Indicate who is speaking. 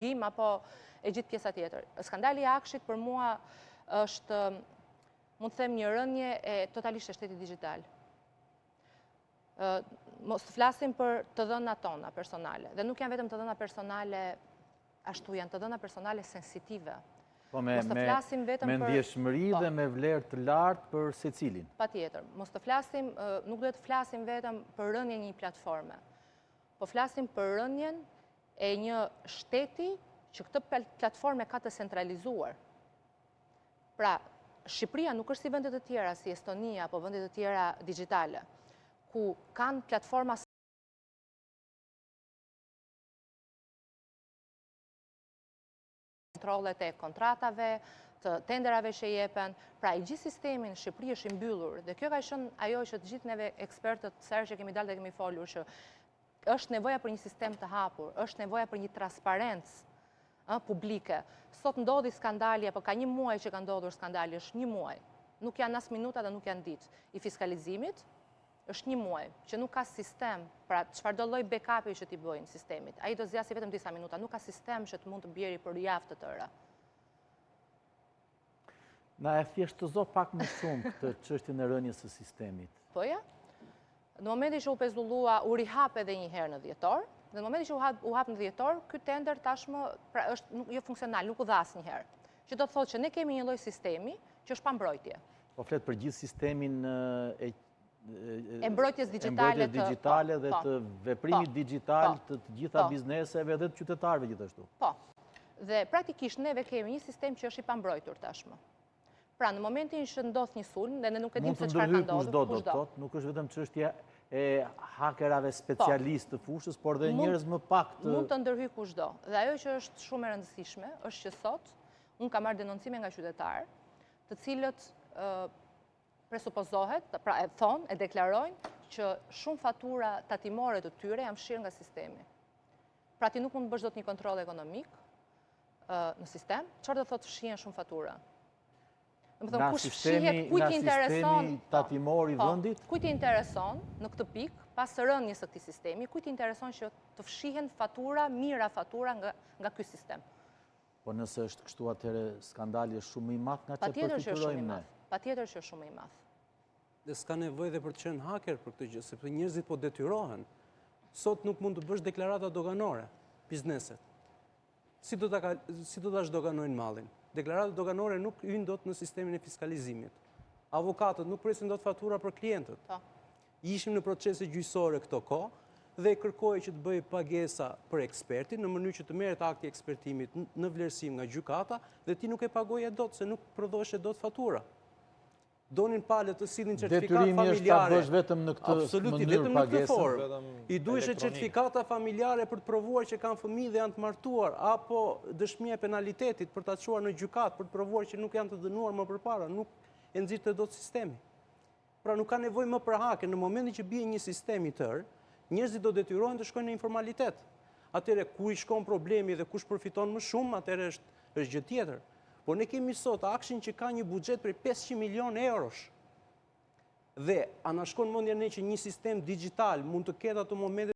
Speaker 1: apo e gjithë pjesa tjetër. Skandali i Akshit për mua është, mund të them, një rënje e totalisht e shtetit digital. Mos të flasim për të dhënat tona personale. Dhe nuk janë vetëm të dhëna personale ashtu, janë të dhëna personale sensitive.
Speaker 2: Po me ndjeshmëri dhe me vlerë të lartë për secilin.
Speaker 1: Patjetër. Mos të flasim, nuk duhet të flasim vetëm për rënjen e një platforme, po flasim për rënjen e një shteti që këtë platforme ka të centralizuar. Pra, Shqipëria nuk është si vendet të tjera, si Estonia, apo vendet të tjera digjitale, ku kanë platforma kontrollet e kontratave, të tenderave që jepen. Pra, i gjithë sistemin Shqipëri është i mbyllur, dhe kjo ka qenë ajo që të gjithë neve ekspertët, sërë që kemi dalë dhe kemi folur, që është nevoja për një sistem të hapur, është nevoja për një transparencë publike. Sot ndodhi skandali, apo ka një muaj që ka ndodhur skandali, është një muaj. Nuk janë as minuta dhe nuk janë ditë. I fiskalizimit është një muaj, që nuk ka sistem, pra çfarëdo lloj backupi që t'i bëjnë sistemit. Ai do zgjasë vetëm disa minuta, nuk ka sistem që të mund të bjeri për javë të tëra.
Speaker 2: Na e thjeshtëzo pak më shumë këtë çështjen e rënjes së sistemit.
Speaker 1: Po ja. Në momentin që u pezullua, u rihap edhe një herë në dhjetor, dhe në momentin që u hap në dhjetor, ky tender tashmë është jo funksional, nuk u dha asnjëherë. Që do të thotë që ne kemi një lloj sistemi që është pa mbrojtje.
Speaker 2: Po flet për gjithë sistemin
Speaker 1: e mbrojtjes digjitale
Speaker 2: dhe të veprimit digjital të gjitha bizneseve dhe të qytetarëve gjithashtu.
Speaker 1: Po. Dhe praktikisht neve kemi një sistem që është i pambrojtur tashmë. Pra, në momentin që ndodh një sulm, dhe ne nuk e dim se çfarë ka ndodhur,
Speaker 2: kushdo, nuk është vetëm çështja e hakerave specialistë të fushës, por dhe njerëz më pak të...
Speaker 1: Mund të ndërhyj kushdo. Dhe ajo që është shumë e rëndësishme, është që sot, unë kam marrë denoncime nga qytetarë, të cilët presupozohet, pra e thonë, e deklarojnë, që shumë fatura tatimore të tyre janë fshirë nga sistemi. Pra ti nuk mund të bësh dot një kontroll ekonomik në sistem, çfarë do thotë fshihen shumë fatura?
Speaker 2: Nga sistemi tatimor i vendit?
Speaker 1: Kujt i intereson në këtë pikë, pas rënjes së këtij sistemi, kujt i intereson që të fshihen fatura, mira fatura nga ky sistem?
Speaker 2: Po nëse është kështu, atëherë skandali është shumë i madh nga çfarë përfitojmë ne.
Speaker 1: Patjetër që është shumë i madh.
Speaker 3: Dhe s'ka nevojë dhe për të qenë haker për këtë gjë, sepse njerëzit po detyrohen. Sot nuk mund të bësh deklarata doganore, bizneset. Si do ta zhdoganojnë mallin? Deklaratat doganore nuk hyn dot në sistemin e fiskalizimit. Avokatët nuk presin dot fatura për klientët. Ishim në procese gjyqësore këto kohë dhe kërkoi që të bëjë pagesa për ekspertin në mënyrë që të merret akti i ekspertimit në vlerësim nga gjykata dhe ti nuk e pagoje dot se nuk prodhoshe dot fatura. Donin palët të sillnin certifikat familjare.
Speaker 2: Detyrimi është ta bësh vetëm në këtë mënyrë pagesën.
Speaker 3: I duhej certifikata familjare për të provuar që kanë fëmijë dhe janë të martuar, apo dëshmia e penalitetit për ta çuar në gjykat për të provuar që nuk janë të dënuar më përpara, nuk e nxirrte dot sistemi. Pra nuk ka nevojë më për hake, në momentin që bie një sistem i tërë, njerëzit do detyrohen të shkojnë në informalitet. Atëherë ku i shkon problemi dhe kush përfiton më shumë, atëherë është gjë tjetër. Por ne kemi sot Akshin që ka një buxhet për 500 milion eurosh. Dhe anashkon mendja ne që një sistem digital mund të ketë ato momente